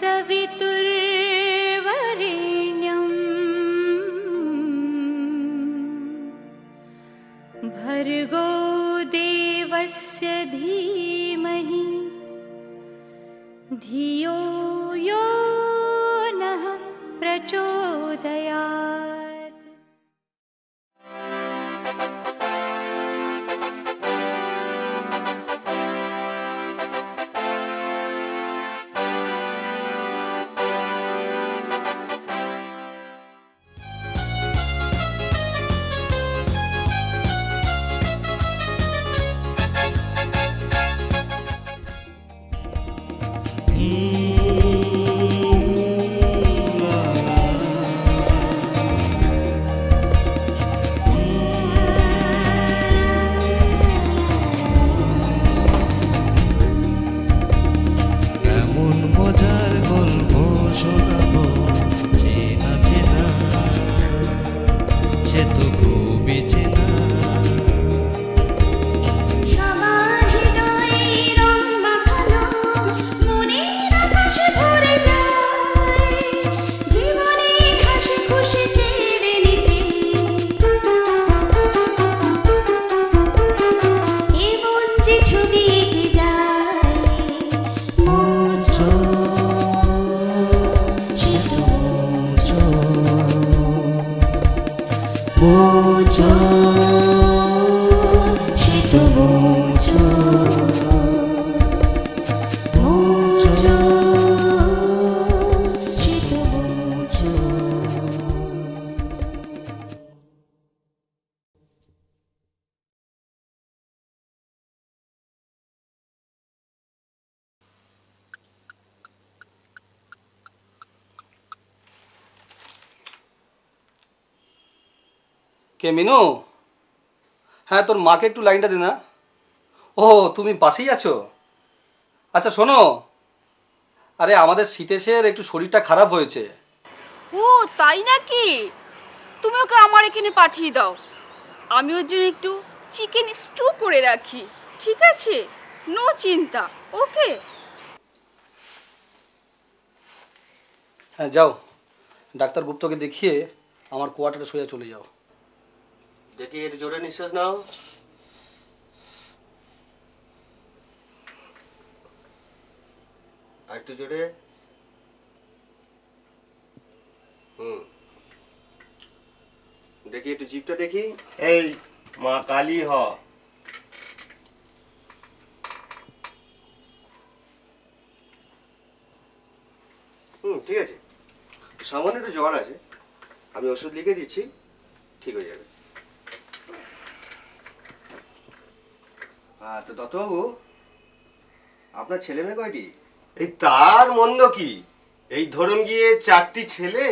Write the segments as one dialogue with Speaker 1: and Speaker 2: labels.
Speaker 1: सवितुर्वरेण्यं भर्गो देवस्य धीमहि धियो यो नः प्रचोदयात्।
Speaker 2: কে মিনু? হ্যাঁ, তোর মাকে একটু লাইনটা দে না। ও, তুমি পাশেই আছো? আচ্ছা শোনো, আরে আমাদের শীতেশের একটু শরীরটা খারাপ হয়েছে।
Speaker 3: ও তাই নাকি? তুমি ওকে আমার এখানে পাঠিয়ে দাও, আমি ওর জন্য একটু চিকেন স্টু করে রাখি, ঠিক আছে? নো চিন্তা, ওকে?
Speaker 2: হ্যাঁ যাও, ডাক্তার গুপ্তকে দেখিয়ে আমার কোয়ার্টারে সোজা চলে যাও।
Speaker 4: দেখি একটু জোরে নিঃশ্বাস নাও। আর একটু জোরে। দেখি একটু জিভটা দেখি। এই মা কালী হ। ঠিক আছে, সামান্য একটু জ্বর আছে, আমি ওষুধ লিখে দিচ্ছি, ঠিক হয়ে যাবে। তো দত্তবাবু, আপনার ছেলে মেয়ে কয়টি? এই তার মন্দ কি, এই ধরুন গিয়ে 4টি ছেলে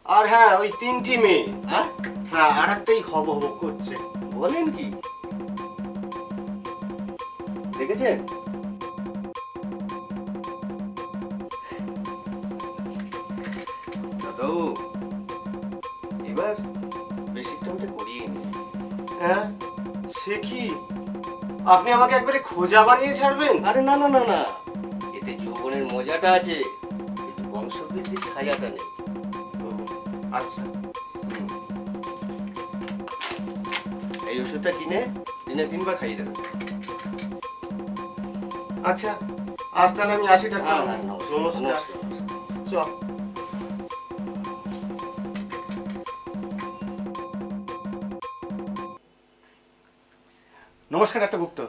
Speaker 4: আর হ্যাঁ ওই 3টি মেয়ে। হ্যাঁ হ্যাঁ, আর একটাই হব হব করছে। বলেন কি? দেখেছেন? দাদাবু, এবার বেসিক টাইমটা করিয়ে নি। হ্যাঁ সে কি, আপনি আমাকে একবারে খোঁজা বানিয়ে ছাড়বেন? আরে না না না না, এতে যৌবনের মজাটা আছে, কিন্তু বংশবৃদ্ধির ছায়াটা নেই। আচ্ছা, এই ওষুধটা কিনে দিনে 3 বার খাইয়ে দেবেন। আচ্ছা আজ তাহলে আমি আসি ডাক্তার। নমস্কার। চল।
Speaker 2: নমস্কার ডাক্তার গুপ্ত।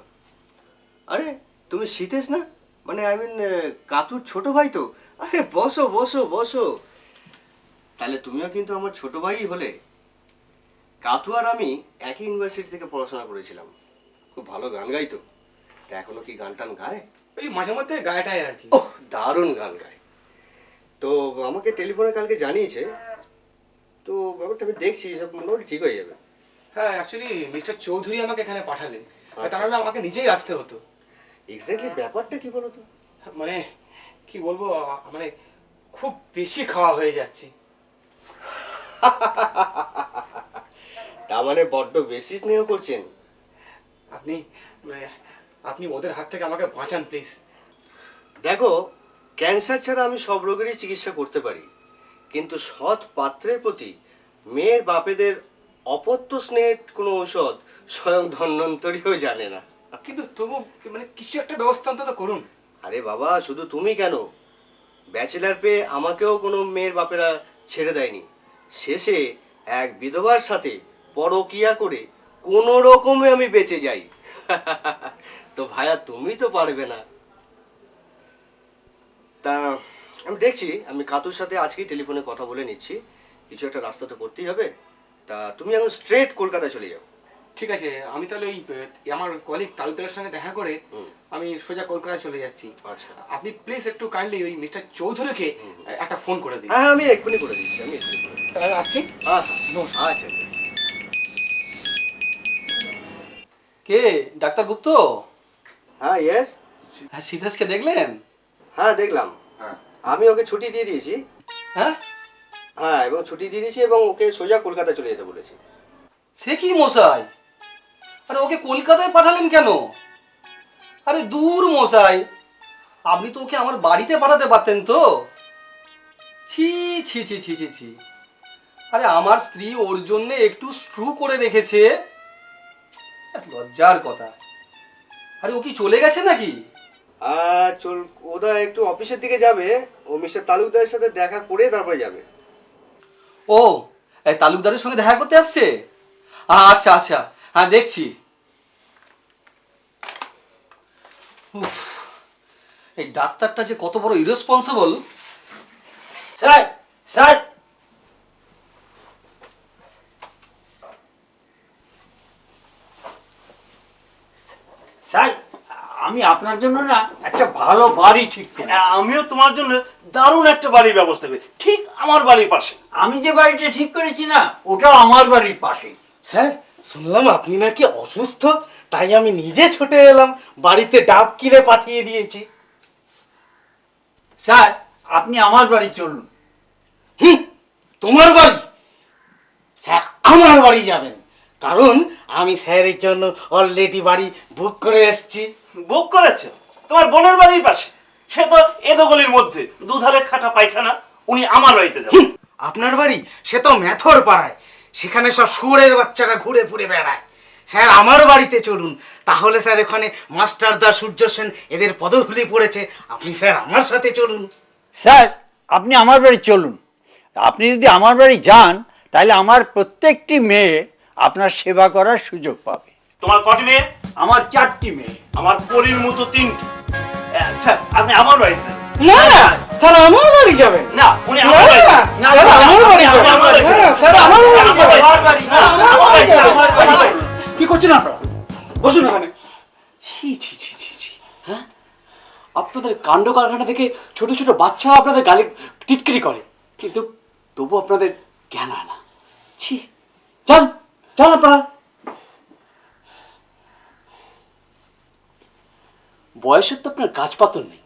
Speaker 4: আরে তুমি শীতেশ না, মানে আই মিন কাতুর ছোট ভাই তো? আরে বসো বসো বসো। তাহলে তুমিও কিন্তু আমার ছোট ভাই হলে। কাতু আর আমি একই ইউনিভার্সিটি থেকে পড়াশোনা করেছিলাম, খুব ভালো গান গাইতো। তা এখনো কি গান টান গায়?
Speaker 2: এই মাঝে মধ্যে গায়েটাই আর কি।
Speaker 4: ওহ, দারুণ গান গায়। তো আমাকে টেলিফোনে কালকে জানিয়েছে, তো ব্যাপারটা আমি দেখছি সব মোটামুটি ঠিক হয়ে যাবে।
Speaker 5: হ্যাঁ, অ্যাকচুয়ালি মিস্টার চৌধুরী আমাকে এখানে পাঠালেন, তা নাহলে আমাকে নিজেই আসতে হতো।
Speaker 4: এক্স্যাক্টলি ব্যাপারটা কি বলো তো?
Speaker 5: মানে কি বলবো, মানে খুব বেশি খাওয়া হয়ে যাচ্ছে।
Speaker 4: তার মানে বড্ড বেশি স্নেহ করছেন
Speaker 5: আপনি মানে আপনি ওদের হাত থেকে আমাকে বাঁচান প্লিজ।
Speaker 4: দেখো, ক্যান্সার ছাড়া আমি সব রোগেরই চিকিৎসা করতে পারি, কিন্তু সৎ পাত্রের প্রতি মেয়ের বাপেদের অপত্য স্নেহের কোনো ঔষধ স্বয়ং ধন্বন্তরীও জানে না।
Speaker 5: কিন্তু তবু মানে কিছু একটা ব্যবস্থা অন্তত করুন।
Speaker 4: আরে বাবা, শুধু তুমি কেন, ব্যাচেলার পেয়ে আমাকেও কোনো মেয়ের বাপেরা ছেড়ে দেয়নি। শেষে এক বিধবার সাথে পরকিয়া করে কোনো রকমে আমি বেঁচে যাই। তো ভাইয়া, তুমি তো পারবে না। তা আমি দেখছি, আমি কাতুর সাথে আজকেই টেলিফোনে কথা বলে নিচ্ছি, কিছু একটা রাস্তা তো করতেই হবে। তা তুমি এখন স্ট্রেট কলকাতায় চলে যাও।
Speaker 5: ঠিক আছে, আমি তাহলে ওই আমার কলিগ তালুকদারের সঙ্গে দেখা করে আমি সোজা কলকাতায় চলে যাচ্ছি।
Speaker 4: আচ্ছা,
Speaker 5: আপনি প্লিজ একটু কাইন্ডলি ওই মিস্টার চৌধুরীকে একটা ফোন করে দিন।
Speaker 4: হ্যাঁ, আমি এক্ষুনি করে দিচ্ছি, আমি এক্ষুনি করে দিচ্ছি।
Speaker 5: তাহলে আসছি।
Speaker 4: হ্যাঁ হ্যাঁ, আচ্ছা।
Speaker 2: কে, ডাক্তার গুপ্ত?
Speaker 4: হ্যাঁ, ইয়েস।
Speaker 2: হ্যাঁ, শীতেশকে দেখলেন?
Speaker 4: হ্যাঁ, দেখলাম। আমি ওকে ছুটি দিয়ে দিয়েছি।
Speaker 2: হ্যাঁ,
Speaker 4: হ্যাঁ, এবং ছুটি দিয়ে দিয়েছি এবং ওকে সোজা কলকাতা চলে যেতে বলেছি।
Speaker 2: সে কি মশাই, আরে ওকে কলকাতায় পাঠালেন কেন? আরে দূর মশাই, আপনি তো ওকে আমার বাড়িতে পাঠাতে পারতেন তো। ছি ছি ছি ছি ছি ছি, আরে আমার স্ত্রী ওর জন্য একটু স্ট্রু করে রেখেছে, লজ্জার কথা। আরে ও কি চলে গেছে নাকি?
Speaker 4: ওরা একটু অফিসের দিকে যাবে, ও মিস্টার তালুকদারের সাথে দেখা করে তারপরে যাবে।
Speaker 2: ও, এই তালুকদারের সঙ্গে দেখা করতে আসছে? আচ্ছা আচ্ছা, হ্যাঁ দেখছি। উফ, এই ডাক্তারটা যে কত বড় ইরেসপন্সিবল।
Speaker 6: স্যার স্যার, স্যার আমি আপনার জন্য না একটা ভালো বাড়ি ঠিক করি।
Speaker 7: আমিও তোমার জন্য দারুণ একটা বাড়ির ব্যবস্থা করি, ঠিক আমার বাড়ির পাশে।
Speaker 6: আমি যে বাড়িটা ঠিক করেছি না, ওটা আমার বাড়ির পাশে।
Speaker 8: স্যার, শুনলাম আপনি নাকি অসুস্থ, তাই আমি নিজে ছুটে এলাম, বাড়িতে ডাব কিনে পাঠিয়ে দিয়েছি।
Speaker 6: স্যার আপনি আমার বাড়ি চলুন।
Speaker 8: তোমার বাড়ি? স্যার আমার বাড়ি যাবেন, কারণ আমি স্যারের জন্য অলরেডি বাড়ি বুক করে এসেছি।
Speaker 7: বুক করেছে তোমার বোনের বাড়ির পাশে? সে তো এদোগলির মধ্যে, দুধারে খাটা পায়খানা। উনি আমার বাড়িতে যাবেন।
Speaker 8: আপনার বাড়ি? সে তো মেথর পাড়ায়, সেখানে সব শুয়োরের বাচ্চারা ঘুরে ঘুরে বেড়ায়। স্যার আমার বাড়িতে চলুন, তাহলে স্যার এখানে মাস্টারদা, সূর্য সেন এদের পদধূলি পড়েছে, আপনি স্যার আমার সাথে চলুন।
Speaker 6: স্যার আপনি আমার বাড়ি চলুন। আপনি যদি আমার বাড়ি যান, তাহলে আমার প্রত্যেকটি মেয়ে আপনার সেবা করার সুযোগ পাবে।
Speaker 7: তোমার কটি মেয়ে?
Speaker 6: আমার 4টি মেয়ে।
Speaker 7: আমার পরীর মতো 3টি। স্যার, আপনি আমার বাড়িতে যাবেন।
Speaker 8: না স্যার, আমার বাড়ি যাবেন।
Speaker 7: না, উনি আমার বাড়িতে যাবেন।
Speaker 6: না,
Speaker 8: স্যার, আমার বাড়ি
Speaker 7: আপনি
Speaker 8: যাবেন।
Speaker 7: আমার বাড়িতে
Speaker 8: হ্যাঁ, স্যার, আমার বাড়ি যাবেন।
Speaker 6: আমার বাড়ি, না,
Speaker 8: আমার বাড়ি যাবেন।
Speaker 6: আমার বাড়ি।
Speaker 9: কি করছেন আপনারা? বসুন এখানে। ছি ছি ছি ছি ছি, হ্যাঁ, আপনাদের কাণ্ড কারখানা থেকে ছোট ছোট বাচ্চারা আপনাদের গালে টিটকিরি করে, কিন্তু তবু আপনাদের জ্ঞান হয় না। ছি, যান যান আপনারা। বয়সের তো আপনার গাছ পাতর নেই,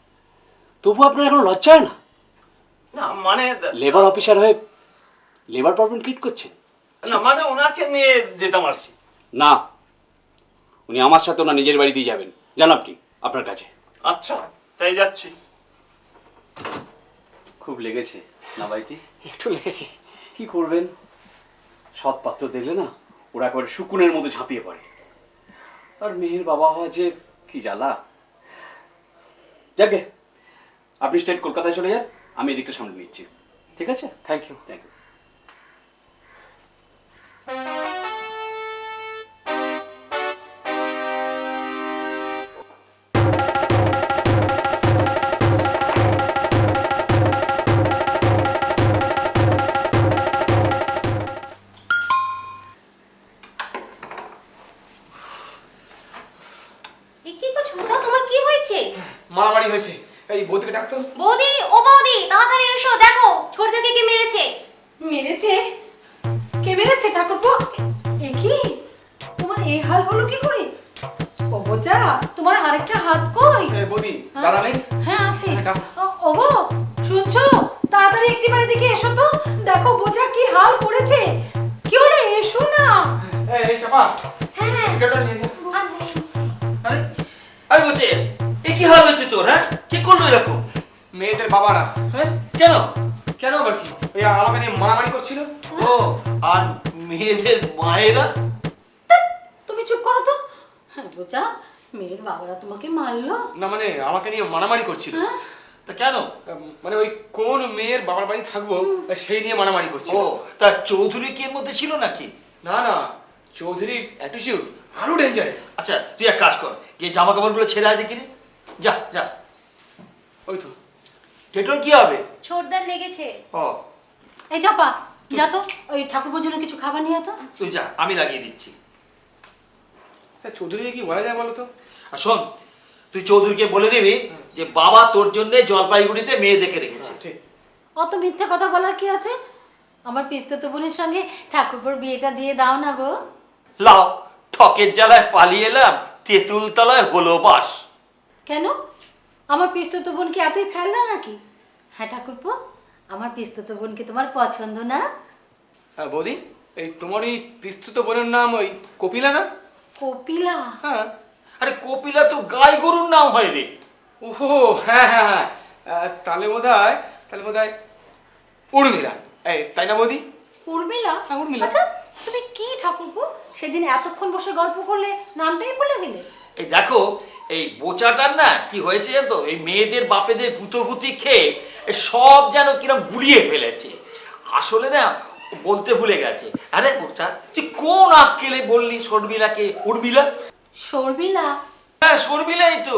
Speaker 9: তবু আপনার এখন লজ্জা হয় না?
Speaker 7: না মানে,
Speaker 9: লেবার অফিসার হয়ে লেবার প্রবলেম ক্রিয়েট করছেন?
Speaker 7: না মানে ওনাকে নিয়ে যেতাম আর কি।
Speaker 9: না, উনি আমার সাথে ওনার নিজের বাড়িতেই যাবেন। যান আপনি আপনার কাছে।
Speaker 7: আচ্ছা, তাই যাচ্ছি।
Speaker 9: খুব লেগেছে না বাড়িটি?
Speaker 6: একটু লেগেছে।
Speaker 9: কি করবেন, সৎ পাত্র দেখলে না ওরা একবারে শুকুনের মতো ঝাঁপিয়ে পড়ে। আর মেয়ের বাবা হওয়া যে কি জ্বালা। যাকে আপনি স্ট্রেট কলকাতায় চলে যান, আমি এদিকটা সামনে নিচ্ছি। ঠিক আছে?
Speaker 8: Thank you.
Speaker 9: Thank you.
Speaker 10: কি করছো? তোমার কি হয়েছে?
Speaker 5: মারামারি হয়েছে, এই বৌদিকে ডাকতো।
Speaker 10: বৌদি, ও বৌদি, তাড়াতাড়ি এসো, দেখো ছোটদাকে কে মেরেছে।
Speaker 3: মেরেছে? কে মেরেছে ঠাকুরপো? এ কি, তোমার এই হাল হলো কি করে? ও বোঝা, তোমার আরেকটা হাত কই?
Speaker 5: বৌদি, দাদা নেই?
Speaker 3: হ্যাঁ আছে।
Speaker 5: হ্যাঁ, ডাক।
Speaker 3: ওগো, শুনছো? তাড়াতাড়ি একটি বাড়ি দিকে এসো তো, দেখো বোঝা কি হাল করেছে। কি হলো, এসো না।
Speaker 5: এই চাপা,
Speaker 10: হ্যাঁ
Speaker 5: এটা নিয়ে যা।
Speaker 10: আচ্ছা।
Speaker 7: আরে বলছে, এ কি হাল হয়েছে তোর? হ্যাঁ, কি করলো এরকম?
Speaker 5: মেয়ে মেয়েদের বাবারা।
Speaker 2: হ্যাঁ কেন?
Speaker 5: কেন আবার কি? ওই আমাকে নিয়ে মারামারি করছিল।
Speaker 2: ও আর মেয়েদের মায়েরা?
Speaker 1: তুমি চুপ করো তো। হ্যাঁ বোঝা, মেয়ের বাবারা তোমাকে মারলো?
Speaker 5: না মানে আমাকে নিয়ে মারামারি করছিল।
Speaker 2: তা কেন?
Speaker 5: মানে ওই কোন মেয়ের বাবার বাড়ি থাকবো সেই নিয়ে মারামারি করছিল।
Speaker 2: ও তা চৌধুরী কি এর মধ্যে ছিল নাকি?
Speaker 5: না না, চৌধুরীর অ্যাটিটিউড আরো ডেঞ্জারাস।
Speaker 2: আচ্ছা তুই এক কাজ কর, গিয়ে জামা কাপড়গুলো ছেড়ে আয় দেখি রে। যা যা।
Speaker 5: ওই তো
Speaker 2: ডেটল কি হবে?
Speaker 10: ছোটদার লেগেছে।
Speaker 2: ও
Speaker 1: এই চাপা, যা তো ওই ঠাকুরপুর জন্য কিছু খাবার নিয়ে তো।
Speaker 2: তুই যা, আমি লাগিয়ে দিচ্ছি।
Speaker 5: চৌধুরী কি বলা যায় বলো তো?
Speaker 2: আর শোন, তুই চৌধুরীকে বলে দিবি যে বাবা তোর জন্য জলপাইগুড়িতে মেয়ে দেখে রেখেছে।
Speaker 5: ঠিক।
Speaker 1: অত মিথ্যে কথা বলার কি আছে? আমার পিস্তত বোনের সঙ্গে ঠাকুরপুর বিয়েটা দিয়ে দাও না গো।
Speaker 2: লাও, ঠকের জ্বালায় পালিয়ে এলাম, তেঁতুল তলায় হলো বাস।
Speaker 1: কেন? আমার পিস্তত বোন কি এতই ফেললা নাকি? হ্যাঁ ঠাকুরপো, আমার পিস্তত বোন কি তোমার পছন্দ না?
Speaker 5: হ্যাঁ বৌদি, এই তোমার এই পিস্তুত বোনের নাম ওই কপিলা না?
Speaker 1: কপিলা?
Speaker 5: হ্যাঁ।
Speaker 2: আরে কপিলা তো গাই গরুর নাম হয় রে।
Speaker 5: ওহো হ্যাঁ হ্যাঁ হ্যাঁ, তাহলে বোধহয় উর্মিলা, এই তাই না বৌদি?
Speaker 1: উর্মিলা?
Speaker 5: হ্যাঁ, উর্মিলা।
Speaker 1: আচ্ছা তুমি কি ঠাকুরপো সেদিন এতক্ষণ বসে গল্প করলে নামটাই বলে দিলে?
Speaker 2: এই দেখো, এই বোচাটার না কি হয়েছে জানো তো, এই মেয়েদের বাপেদের পুতোপুতি খেয়ে এই সব যেন কিরম গুলিয়ে ফেলেছে। আসলে না বলতে ভুলে গেছে। আরে বোচা, তুই কোন আক্কেলে বললি শর্মিলাকে উর্মিলা?
Speaker 1: শর্মিলা?
Speaker 2: হ্যাঁ শর্মিলাই তো।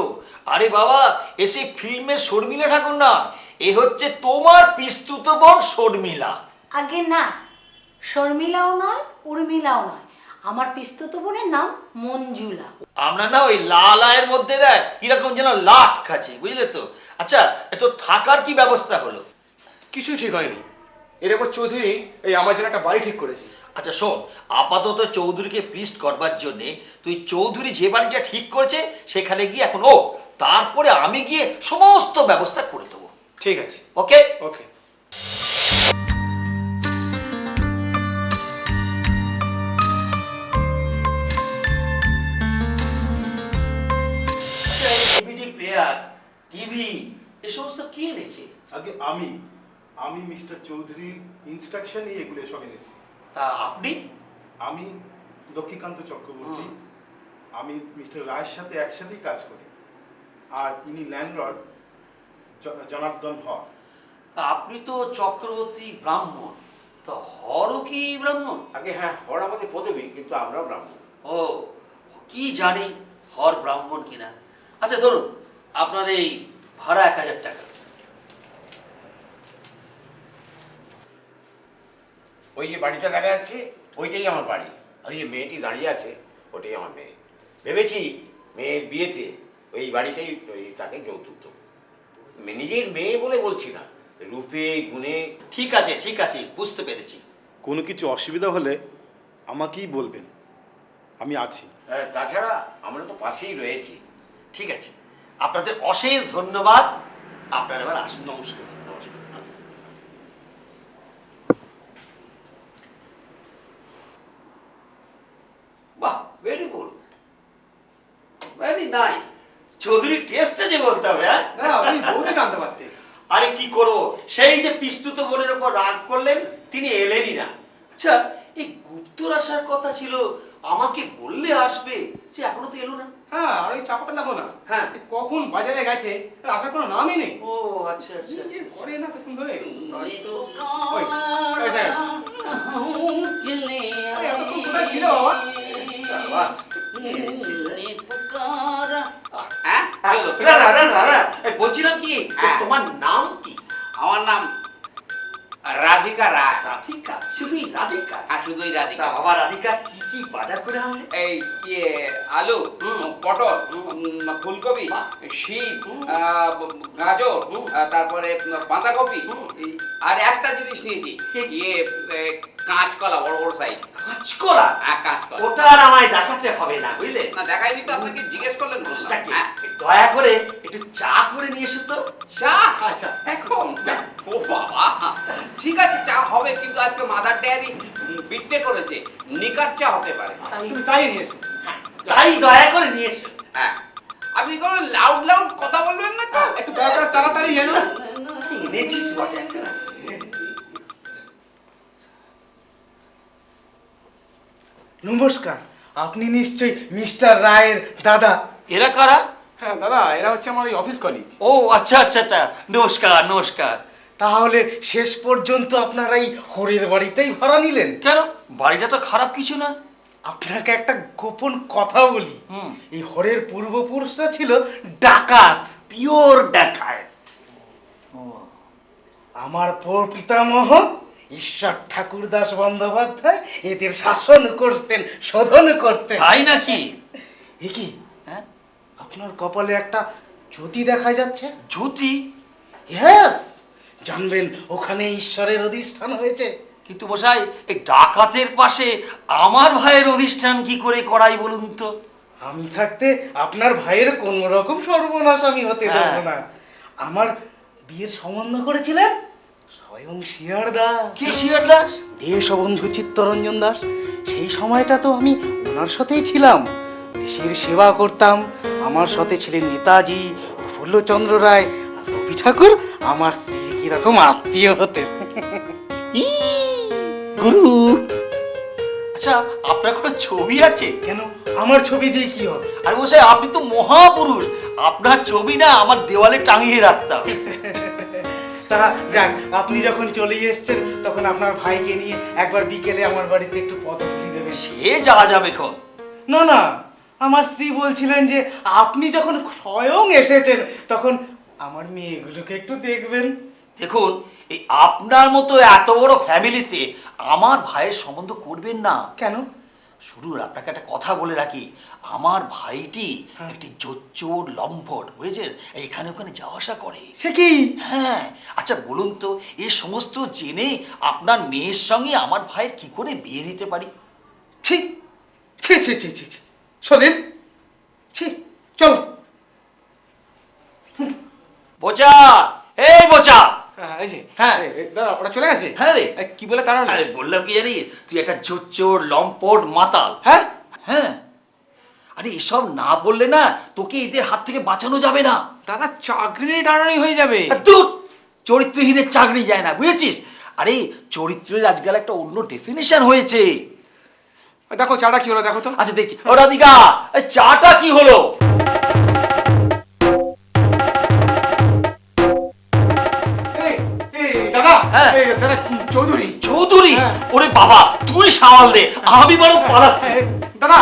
Speaker 2: আরে বাবা, এসে ফিল্মে শর্মিলা ঠাকুর না, এ হচ্ছে তোমার পিস্তুত বোন শর্মিলা।
Speaker 1: আগে না, শর্মিলাও নয় উর্মিলাও নয়, আমার পিস্তত বোনের নাম মঞ্জুলা।
Speaker 2: আমরা না ওই লাল আয়ের মধ্যে না কিরকম যেন লাট খাচ্ছি, বুঝলে তো। আচ্ছা তো থাকার কি ব্যবস্থা হলো?
Speaker 5: কিছুই ঠিক হয়নি। এরপর চৌধুরী এই আমার জন্য একটা বাড়ি ঠিক করেছে।
Speaker 2: আচ্ছা শোন, আপাতত চৌধুরীকে প্রিস্ট করবার জন্যে তুই চৌধুরী যে বাড়িটা ঠিক করেছে সেখানে গিয়ে এখন ও, তারপরে আমি গিয়ে সমস্ত ব্যবস্থা করে দেবো।
Speaker 5: ঠিক আছে।
Speaker 2: ওকে
Speaker 5: ওকে।
Speaker 2: ডিভিডি প্লেয়ার, টিভি, এ সমস্ত কি এনেছে?
Speaker 11: আগে আমি মিস্টার চৌধুরীর ইনস্ট্রাকশন এগুলো সব এনেছি।
Speaker 2: তা আপনি?
Speaker 11: আমি লক্ষ্মীকান্ত চক্রবর্তী, আমি মিস্টার রায়ের সাথে একসাথেই কাজ করি। আর ইনি ল্যান্ডলর্ড জনার্দন হর।
Speaker 2: তা আপনি তো চক্রবর্তী ব্রাহ্মণ, তা হরও কি ব্রাহ্মণ?
Speaker 4: আগে হ্যাঁ, হর আমাদের পদবী, কিন্তু আমরাও ব্রাহ্মণ।
Speaker 2: ও কি জানি হর ব্রাহ্মণ কিনা। আচ্ছা ধরুন আপনার এই ভাড়া 1000 টাকা।
Speaker 4: ওই যে বাড়িটা দেখা যাচ্ছে ওইটাই আমার বাড়ি, আর এই মেয়েটি দাঁড়িয়ে আছে ওটাই আমার মেয়ে। ভেবেছি মেয়ের বিয়েতে ওই বাড়িটাই তাকে যৌতুক দেবো। নিজের মেয়ে বলে বলছি না, রূপে গুণে।
Speaker 2: ঠিক আছে বুঝতে পেরেছি।
Speaker 11: কোনো কিছু অসুবিধা হলে আমাকেই বলবেন, আমি আছি।
Speaker 4: তাছাড়া আমরা তো পাশেই রয়েছি।
Speaker 2: ঠিক আছে, আপনাদের অশেষ ধন্যবাদ। আপনারা এবার আসুন।
Speaker 4: নমস্কার। নমস্কার।
Speaker 2: বাহ, very good, very nice. Chowdhury test আছে বলতে হবে। হ্যাঁ
Speaker 5: না আপনি বৌদি আনতে পারতেন।
Speaker 2: আরে কি করবো, সেই যে পিস্তুত বোনের ওপর রাগ করলেন, তিনি এলেনই না। আচ্ছা এই গুপ্তর আসার কথা ছিল, আমাকে বললে আসবে, যে এখনো তো এলো না।
Speaker 5: হ্যাঁ, আর ওই চাপাটা দেখো না,
Speaker 2: হ্যাঁ।
Speaker 5: সে কখন বাজারে গেছে, আর আসার কোনো নামই নেই।
Speaker 2: ও আচ্ছা
Speaker 5: কি যে করে না তখন ধরে।
Speaker 2: তাই তো।
Speaker 5: ওই, এই স্যার, আরে এতক্ষণ কোথায় ছিল বাবা?
Speaker 2: সাবাস।
Speaker 4: হ্যাঁ,
Speaker 2: না, বলছিলাম কি, তোমার নাম কি?
Speaker 4: আমার নাম রাধিকা রায়।
Speaker 2: রাধিকা? শুধুই রাধিকা?
Speaker 4: আর শুধুই
Speaker 2: তা
Speaker 4: রাধিকা।
Speaker 2: বাবা রাধিকা কি কি বাজার করে আনলে?
Speaker 4: এই আলু, পটল, ফুলকপি, শিম, গাজর, তারপরে বাঁধাকপি, আর একটা জিনিস নিয়েছি, কাঁচকলা, বড় বড় সাইজ।
Speaker 2: কাঁচকলা?
Speaker 4: হ্যাঁ, কাঁচকলা।
Speaker 2: ওটা আর আমায় দেখাতে হবে না, বুঝলে?
Speaker 4: না দেখাইনি তো, আপনাকে জিজ্ঞেস করলেন বললাম।
Speaker 2: যাকে,
Speaker 4: হ্যাঁ।
Speaker 2: দয়া করে একটু চা করে নিয়ে এসো তো।
Speaker 4: চা? আচ্ছা, এখন? ও বাবা, ঠিক আছে চা হবে, কিন্তু আজকে মাদার ডেয়ারি বিট্টে করেছে, নিকার চা হতে পারে।
Speaker 5: তুমি তাই নিয়ে এসো।
Speaker 2: তাই দয়া করে নিয়ে এসো।
Speaker 4: হ্যাঁ, আপনি কোনো লাউড কথা বলবেন না তো?
Speaker 5: একটু দয়া করে তাড়াতাড়ি এনো।
Speaker 9: নেছিস বটে একটা।
Speaker 8: নমস্কার, আপনি নিশ্চয়ই মিস্টার রায়ের দাদা।
Speaker 9: এরা কারা?
Speaker 5: হ্যাঁ দাদা, এরা হচ্ছে আমার ওই অফিস কলিগ।
Speaker 9: ও আচ্ছা আচ্ছা আচ্ছা, নমস্কার নমস্কার।
Speaker 8: তাহলে শেষ পর্যন্ত আপনারা এই হরের বাড়িটাই ভাড়া নিলেন?
Speaker 9: কেন, বাড়িটা তো খারাপ কিছু না।
Speaker 8: আপনাকে একটা গোপন কথা বলি,
Speaker 9: হুম।
Speaker 8: এই হরের পূর্বপুরুষরা ছিল ডাকাত, পিওর ডাকাত। আমার পিতামহ ঈশ্বর ঠাকুরদাস বন্দ্যোপাধ্যায় এদের শাসন করতেন, শোধন করতেন।
Speaker 9: তাই নাকি?
Speaker 8: এ কি,
Speaker 9: হ্যাঁ,
Speaker 8: আপনার কপালে একটা জ্যোতি দেখা যাচ্ছে?
Speaker 9: জ্যোতি?
Speaker 8: ইয়েস, জানবেন ওখানে ঈশ্বরের অধিষ্ঠান হয়েছে।
Speaker 9: কিন্তু মশাই, এই ডাকাতের পাশে আমার ভাইয়ের অধিষ্ঠান কি করে করাই বলুন তো?
Speaker 8: আমি থাকতে আপনার ভাইয়ের কোন রকম সর্বনাশ আমি হতে দেব
Speaker 9: হ্যাঁ।
Speaker 8: না। আমার বিয়ের সম্বন্ধ করেছিলেন স্বয়ং শিয়ার দাস।
Speaker 9: কে শিয়ার দাস?
Speaker 8: দেশবন্ধু চিত্তরঞ্জন দাস। সেই সময়টা তো আমি ওনার সাথেই ছিলাম, দেশের সেবা করতাম। আমার সাথে ছিলেন নেতাজি, প্রফুল্লচন্দ্র রায়, আর রবি ঠাকুর আমার স্ত্রীর কিরকম আত্মীয় হতেন।
Speaker 9: গুরু, আচ্ছা আপনার কোনো ছবি আছে?
Speaker 8: কেন, আমার ছবি দিয়ে কি হবে?
Speaker 9: আর মশাই, আপনি তো মহাপুরুষ, আপনার ছবি না আমার দেওয়ালে টাঙিয়ে রাখতাম।
Speaker 8: তা যাক, আপনি যখন চলে এসেছেন তখন আপনার ভাইকে নিয়ে একবার বিকেলে আমার বাড়িতে একটু পদধূলি দেবেন।
Speaker 9: সে যাওয়া যাবে এখন।
Speaker 8: না না, আমার স্ত্রী বলছিলেন যে আপনি যখন স্বয়ং এসেছেন তখন আমার মেয়েগুলোকে একটু দেখবেন।
Speaker 9: দেখুন, এই আপনার মতো এত বড় ফ্যামিলিতে আমার ভাইয়ের সম্বন্ধ করবেন না।
Speaker 8: কেন?
Speaker 9: শুরু আপনাকে একটা কথা বলে রাখি, আমার ভাইটি একটি জোচ্চোর লম্পট, বুঝেছেন, এখানে ওখানে যাওয়া আসা করে।
Speaker 8: সে কি?
Speaker 9: হ্যাঁ, আচ্ছা বলুন তো, এই সমস্ত জেনে আপনার মেয়ের সঙ্গে আমার ভাইয়ের কি করে বিয়ে দিতে পারি?
Speaker 8: ছি ছি ছি ছি ছি ছি, শোনেন, ছি, চলো।
Speaker 9: বোচা, এই বোচা।
Speaker 5: হ্যাঁ এই যে,
Speaker 9: হ্যাঁ।
Speaker 5: দাদা ওরা চলে গেছে?
Speaker 9: হ্যাঁ রে।
Speaker 5: কি বলে তারা?
Speaker 9: আরে বললাম কি জানি, তুই একটা জোচ্চোর লম্পট মাতাল।
Speaker 5: হ্যাঁ
Speaker 9: হ্যাঁ, আরে এসব না বললে না তোকে এদের হাত থেকে বাঁচানো যাবে না।
Speaker 5: দাদা, চাকরি নিয়ে টানাটানি হয়ে যাবে।
Speaker 9: দূর, চরিত্রহীনের চাকরি যায় না, বুঝেছিস? আরে চরিত্রের আজকাল একটা অন্য ডেফিনেশন হয়েছে।
Speaker 5: দেখো চাটা কি হলো, দেখো তো।
Speaker 9: আচ্ছা দেখছি। ও রাধিকা, এই চাটা কি হলো?
Speaker 5: দাদা,
Speaker 9: হ্যাঁ।
Speaker 5: দাদা চৌধুরী।
Speaker 9: চৌধুরী?
Speaker 5: হ্যাঁ।
Speaker 9: ওরে বাবা, তুই সামাল দে, আমি বরং পালাচ্ছি।
Speaker 5: দাদা,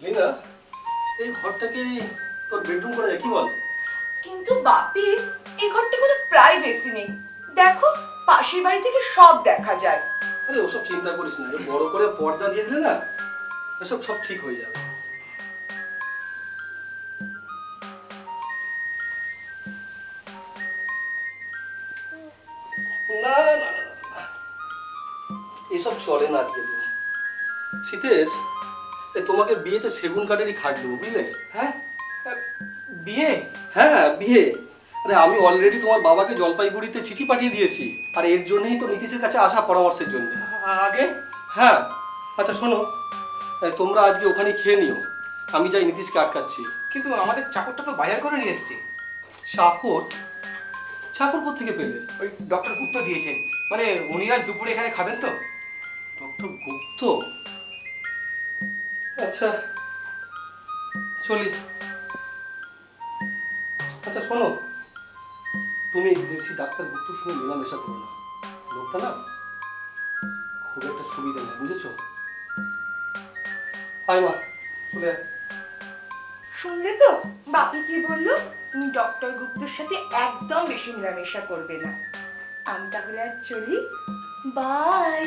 Speaker 2: লিনা, এই ঘরটাকে তোর বেডরুম করা যায় কি বল?
Speaker 3: কিন্তু বাপি, এই ঘরটা কোনো প্রাইভেসি নেই। দেখো, পাশের বাড়ি থেকে সব দেখা যায়।
Speaker 2: আরে ওসব চিন্তা করিস না, বড় করে পর্দা দিয়ে দিলে না এসব সব ঠিক হয়ে যাবে। না না না না, না, এসব চলে না আজকে দিনে। শীতেশ, তোমাকে বিয়েতে সেগুন কাঠেরই খাট দেবো, বুঝলে?
Speaker 8: হ্যাঁ, বিয়ে?
Speaker 2: হ্যাঁ বিয়ে। আরে আমি অলরেডি তোমার বাবাকে জলপাইগুড়িতে চিঠি পাঠিয়ে দিয়েছি, আর এর জন্যই তো নীতিশের কাছে আসা পরামর্শের জন্য।
Speaker 8: আগে?
Speaker 2: হ্যাঁ। আচ্ছা শোনো, তোমরা আজকে ওখানে খেয়ে নিও, আমি যাই নীতিশকে আটকাচ্ছি।
Speaker 5: কিন্তু আমাদের চাকরটা তো বাজার করে নিয়ে এসছে।
Speaker 2: চাকর? চাকর কোত্থেকে পেলে?
Speaker 5: ওই ডক্টর গুপ্ত দিয়েছেন, মানে উনি আজ দুপুরে এখানে খাবেন তো।
Speaker 2: ডক্টর গুপ্ত? আচ্ছা চলি। আচ্ছা শোনো, তুমি দেখছি ডাক্তার গুপ্তর সঙ্গে মেলামেশা করো না, লোকটা না খুব একটা সুবিধা নেই, বুঝেছো? আয় মা, চলে আয়।
Speaker 3: শুনলে তো বাপি কি বললো? তুমি ডক্টর গুপ্তর সাথে একদম বেশি মেলামেশা করবে না। আমি তাহলে আজ চলি, বাই।